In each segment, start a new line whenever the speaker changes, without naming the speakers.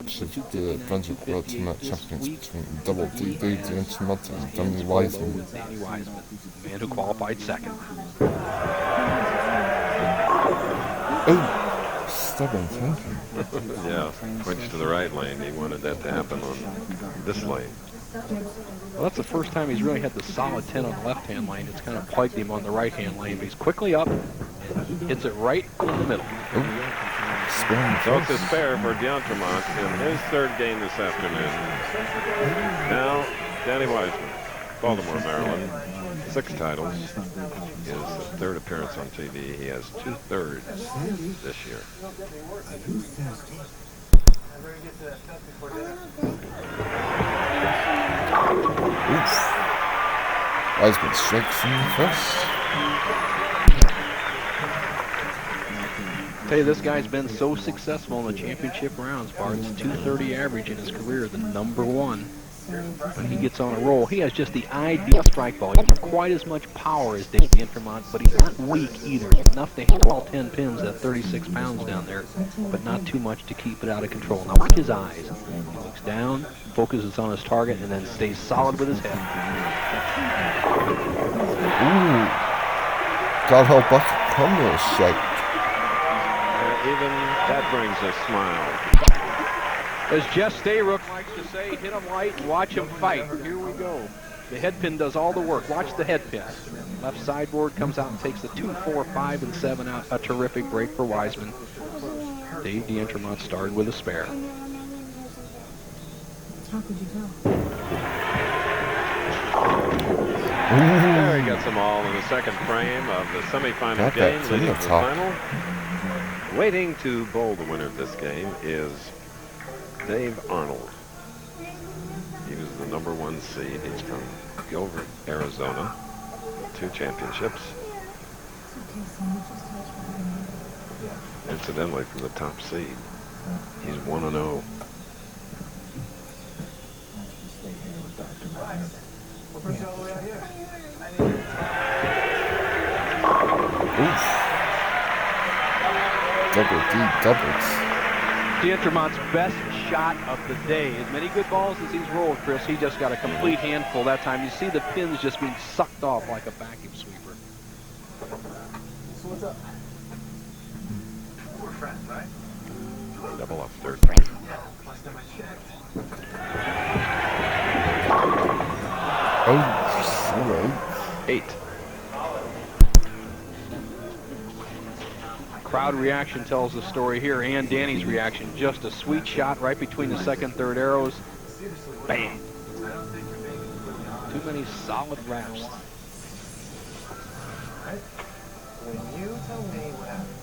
of the Brunswick World Team Champions between Double D Dudes and Instruments and Danny Wiseman.
Danny Wiseman, the man who qualified second.
Oh, stubborn thinking.
Yeah, points to the right lane. He wanted that to happen on this lane.
Well, that's the first time he's really had the solid 10 on the left-hand lane. It's kind of plagued him on the right-hand lane, but he's quickly up and hits it right in the middle.
So it's a spare for D'Entremont in his third game this afternoon. Now, Danny Wiseman, Baltimore, Maryland, 6 titles. His third appearance on TV. He has 2/3 this year.
Oof. Wiseman strikes in first.
Tell you, this guy's been so successful in the championship rounds, Bart. It's 230 average in his career, the #1. When he gets on a roll, he has just the ideal strike ball. He doesn't have quite as much power as D'Entremont, but he's not weak either. Enough to hit all 10 pins at 36 pounds down there, but not too much to keep it out of control. Now watch his eyes. He looks down, focuses on his target, and then stays solid with his head.
Ooh. God help us come to a shake.
Even that brings a smile.
As Jeff Stayrook likes to say, hit him light and watch him fight. Here we go. The head pin does all the work. Watch the head pin. Left sideboard comes out and takes the 2, 4, 5, and 7 out. A terrific break for Wiseman. Dave D'Entremont started with a spare.
There he gets them all in the second frame of the semifinal game, leading to the final. Waiting to bowl the winner of this game is Dave Arnold. He was the #1 seed. He's from Gilbert, Arizona. 2 championships. Incidentally, from the top seed. He's 1-0.
Oof. Double D doubles.
D'Entremont's best shot of the day. As many good balls as he's rolled, Chris, he just got a complete handful that time. You see the pins just being sucked off like a vacuum sweeper.
So what's up? We're friends, right?
Double up third frame.
Yeah, last time I checked.
Oh, sorry.
8.
Crowd reaction tells the story here, and Danny's reaction. Just a sweet shot right between the second, third arrows. Bam. Too many solid wraps.
When you tell me what happened,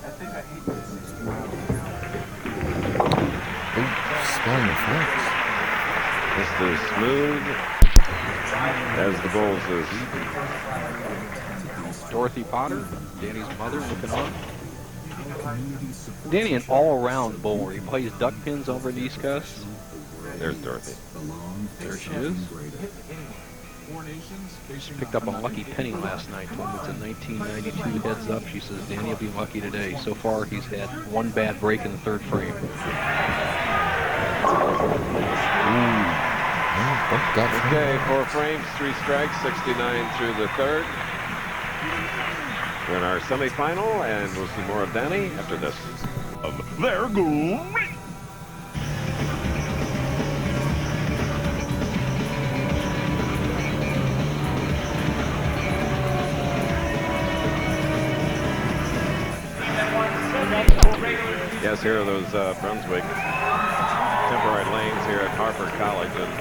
I think I hate this.
Oh, spelling the flex.
Just as smooth as the bowls is.
Dorothy Potter, Danny's mother, looking on. Danny, an all-around bowler. He plays duck pins over the East Coast.
There's Dorothy.
There she is. She picked up a lucky penny last night. Told me it's a 1992 heads up. She says Danny will be lucky today. So far, he's had one bad break in the third frame.
Okay, 4 frames, 3 strikes, 69 through the third. We're in our semifinal, and we'll see more of Danny after this.
They're great!
Yes, here are those Brunswick temporary lanes here at Harper College. And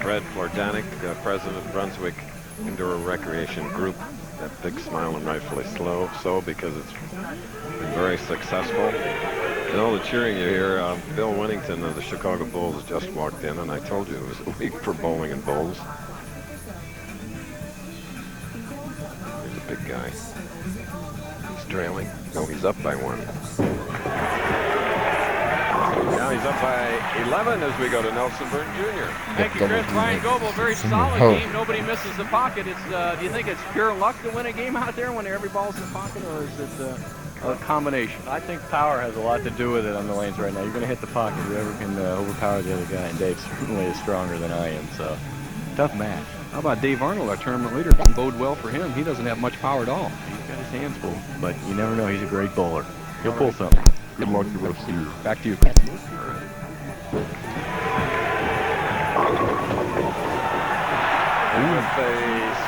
Fred Flordanik, president of Brunswick Indoor Recreation Group. That big smile, and rightfully so, because it's been very successful. And all the cheering you hear, Bill Winnington of the Chicago Bulls just walked in, and I told you it was a week for bowling and bowls. Here's a big guy. He's trailing. No, he's up by 1. Now he's up by 11 as we go to Nelson Burton Jr.
Thank you, Chris. Ryan Goebel, very solid game. Nobody misses the pocket. It's do you think it's pure luck to win a game out there when every ball's in the pocket, or is it a combination?
I think power has a lot to do with it on the lanes right now. You're going to hit the pocket. Whoever can overpower the other guy, and Dave certainly is stronger than I am, so tough match.
How about Dave Arnold, our tournament leader? Doesn't bode well for him. He doesn't have much power at all.
He's got his hands full, but you never know. He's a great bowler. He'll pull something.
Good luck the rest of the year.
Back to you.
And with the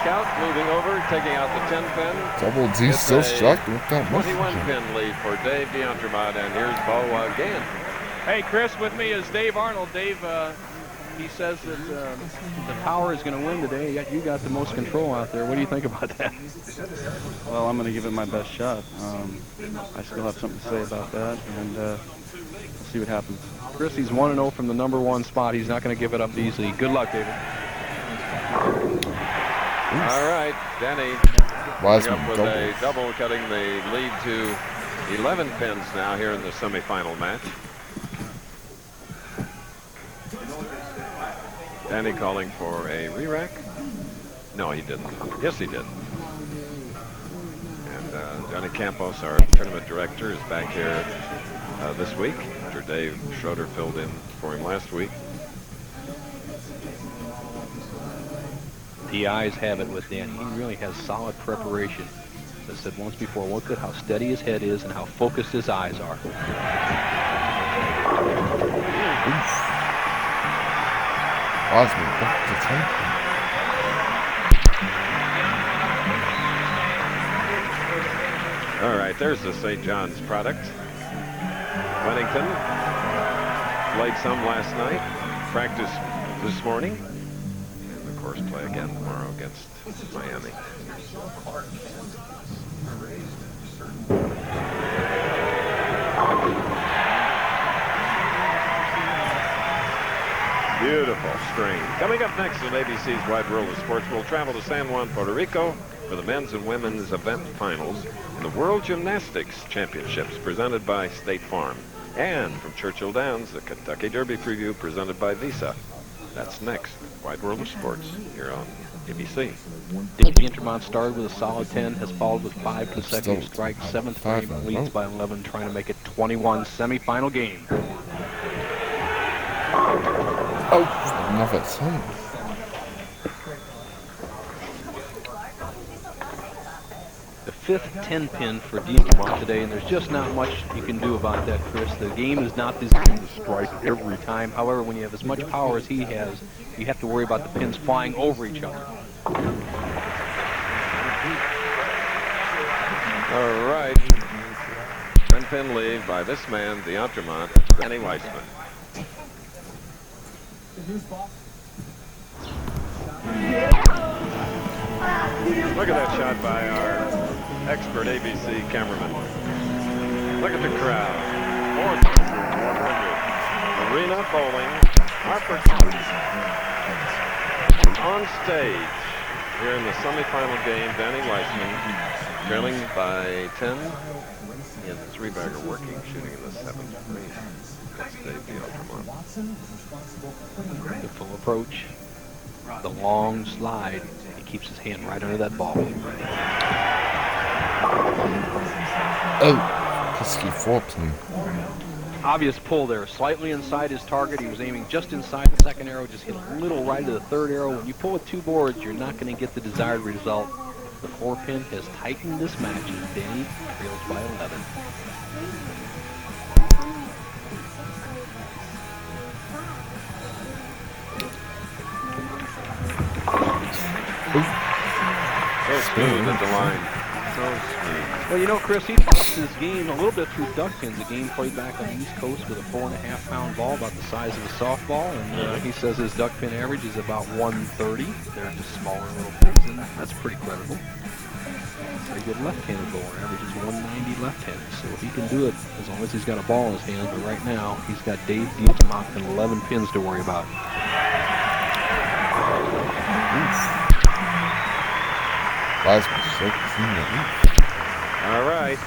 scout moving over, taking out the 10 pin.
Double D
It's
still
a
striking with that
21
message.
pin lead for Dave DeAntremont, and here's Bo again.
Hey, Chris, with me is Dave Arnold. Dave, he says that the power is going to win today. Yet you got the most control out there. What do you think about that?
Well, I'm going to give it my best shot. I still have something to say about that, and we'll see what happens.
Chris, he's 1-0 from the #1 spot. He's not going to give it up easily. Good luck, David.
All right, Denny
Wiseman
up with
double.
a double, cutting the lead to 11 pins now here in the semifinal match. Danny calling for a re-rack. No, he didn't. Yes, he did. And Johnny Campos, our tournament director, is back here this week after Dave Schroeder filled in for him last week.
The eyes have it with Dan. He really has solid preparation. As I said once before, look at how steady his head is and how focused his eyes are.
Wiseman back to 10.
All right, there's the St. John's product. Bennington played some last night, practiced this morning, and of course play again tomorrow against Miami. Beautiful string. Coming up next on ABC's Wide World of Sports, we'll travel to San Juan, Puerto Rico for the men's and women's event finals in the World Gymnastics Championships presented by State Farm. And from Churchill Downs, the Kentucky Derby preview presented by Visa. That's next. Wide World of Sports here on ABC.
Dave DeAntremont started with a solid 10, has followed with 5 consecutive
Still
strikes, 7th
five
frame,
in a
leads
row.
by 11, trying to make it 21 semifinal game.
Oh, another 10.
The 5th 10 pin for DeAntremont today, and there's just not much you can do about that, Chris. The game is not designed to strike every time. However, when you have as much power as he has, you have to worry about the pins flying over each other.
All right. 10-pin lead by this man, DeAntremont, Danny Wiseman. Look at that shot by our expert ABC cameraman. Look at the crowd. 4,100. Arena bowling. Harper on stage here in the semifinal game. Danny Wiseman trailing by 10. He has a 3-bagger working, shooting in the 7th frame. That's Dave DeAntremont.
The full approach, the long slide. He keeps his hand right under that ball.
Oh, pesky 4-pin.
Obvious pull there, slightly inside his target. He was aiming just inside the second arrow, just hit a little right of the third arrow. When you pull with 2 boards, you're not going to get the desired result. The 4-pin has tightened this match as Danny trails by 11.
So smooth at the line. So smooth.
Well, you know, Chris, he tossed his game a little bit through duck pins. A game played back on the East Coast with a 4.5-pound ball, about the size of a softball. And he says his duck pin average is about 130. They're just smaller little pins, and that's pretty credible. Very good left-handed bowler, averages 190 left-handed. So he can do it as long as he's got a ball in his hand. But right now, he's got Dave DeAntremont and 11 pins to worry about.
Wiseman 16.
All right.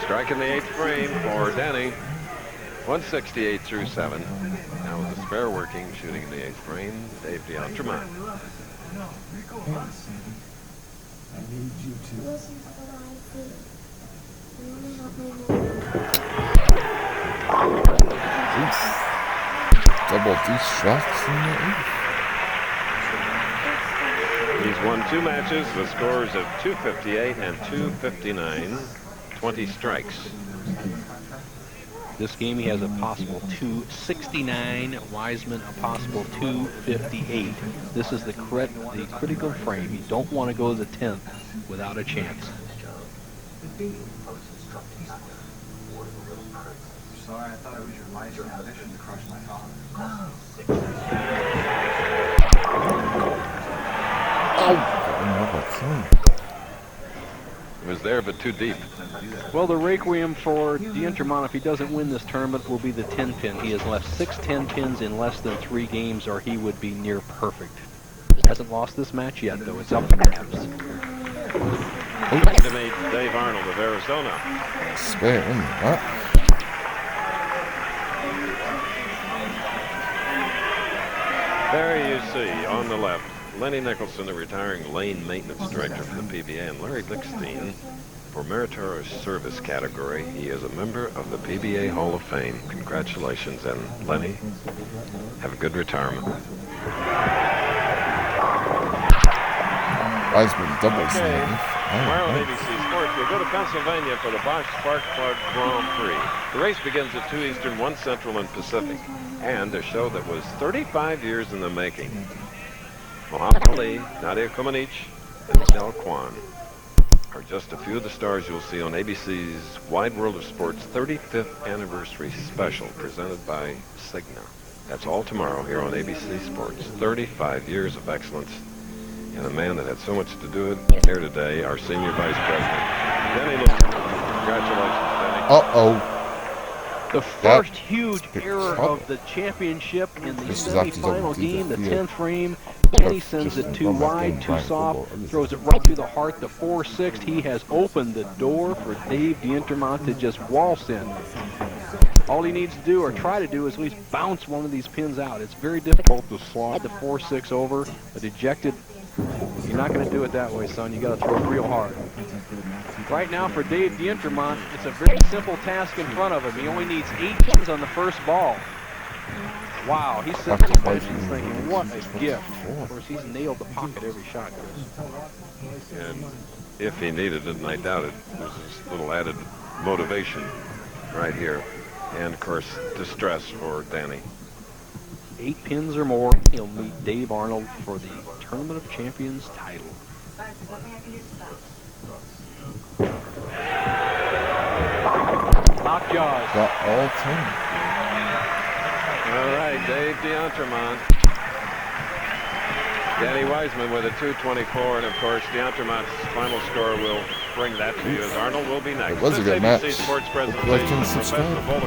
Striking the 8th frame for Danny. 168 through 7. Now with the spare working, shooting in the 8th frame, Dave DeAntremont.
need you to. Oof. Double distraction.
He's won 2 matches with scores of 258 and 259, 20 strikes.
This game he has a possible 269, Wiseman a possible 258. This is the critical frame. You don't want to go to the 10th without a chance.
Sorry, I thought it was your mice ambition to crush my father.
It was there, but too deep.
Well, the requiem for D'Entremont, if he doesn't win this tournament, will be the 10 pin. He has left 6 10 pins in less than 3 games, or he would be near perfect. Hasn't lost this match yet, though. It's up for grabs.
To meet Dave Arnold of Arizona.
Spare in that.
There you see, on the left, Lenny Nicholson, the retiring lane maintenance director for the PBA, and Larry Lickstein, for meritorious service category. He is a member of the PBA Hall of Fame. Congratulations, and Lenny, have a good retirement.
Wiseman doubles.
Okay, tomorrow on ABC Sports, we'll go to Pennsylvania for the Bosch Spark Plug Grand Prix. The race begins at 2 Eastern, 1 Central, and Pacific, and a show that was 35 years in the making. Muhammad Ali, Nadia Comaneci, and Michelle Kwan are just a few of the stars you'll see on ABC's Wide World of Sports 35th Anniversary Special, presented by Cigna. That's all tomorrow here on ABC Sports. 35 years of excellence. And a man that had so much to do it here today, our Senior Vice President, Denny Lewis. Congratulations, Denny.
Uh-oh.
The first huge error of the championship in the semifinal game, the 10th frame. Denny sends it too wide, too soft, throws it right through the heart, the 4-6. He has opened the door for Dave D'Entremont to just waltz in. All he needs to do, or try to do, is at least bounce one of these pins out. It's very difficult to slide the 4-6 over. A dejected, you're not going to do it that way, son. You got to throw it real hard. Right now for Dave D'Entremont, it's a very simple task in front of him. He only needs 8 pins on the first ball. Wow, he's sitting on the bench and thinking, what a gift. Of course, he's nailed the pocket every shot, Chris.
And if he needed it, and I doubt it, there's this little added motivation right here. And, of course, distress for Danny.
8 pins or more, he'll meet Dave Arnold for the Tournament of Champions title. Lockjaws.
Got all 10.
All right, Dave D'Entremont. Danny Wiseman with a 224, and of course, D'Entremont's final score will bring that to you, as Arnold will be next.
It was a good
This ABC
match.
Sports
Like and
presentation of
subscribe.
Professional Bowling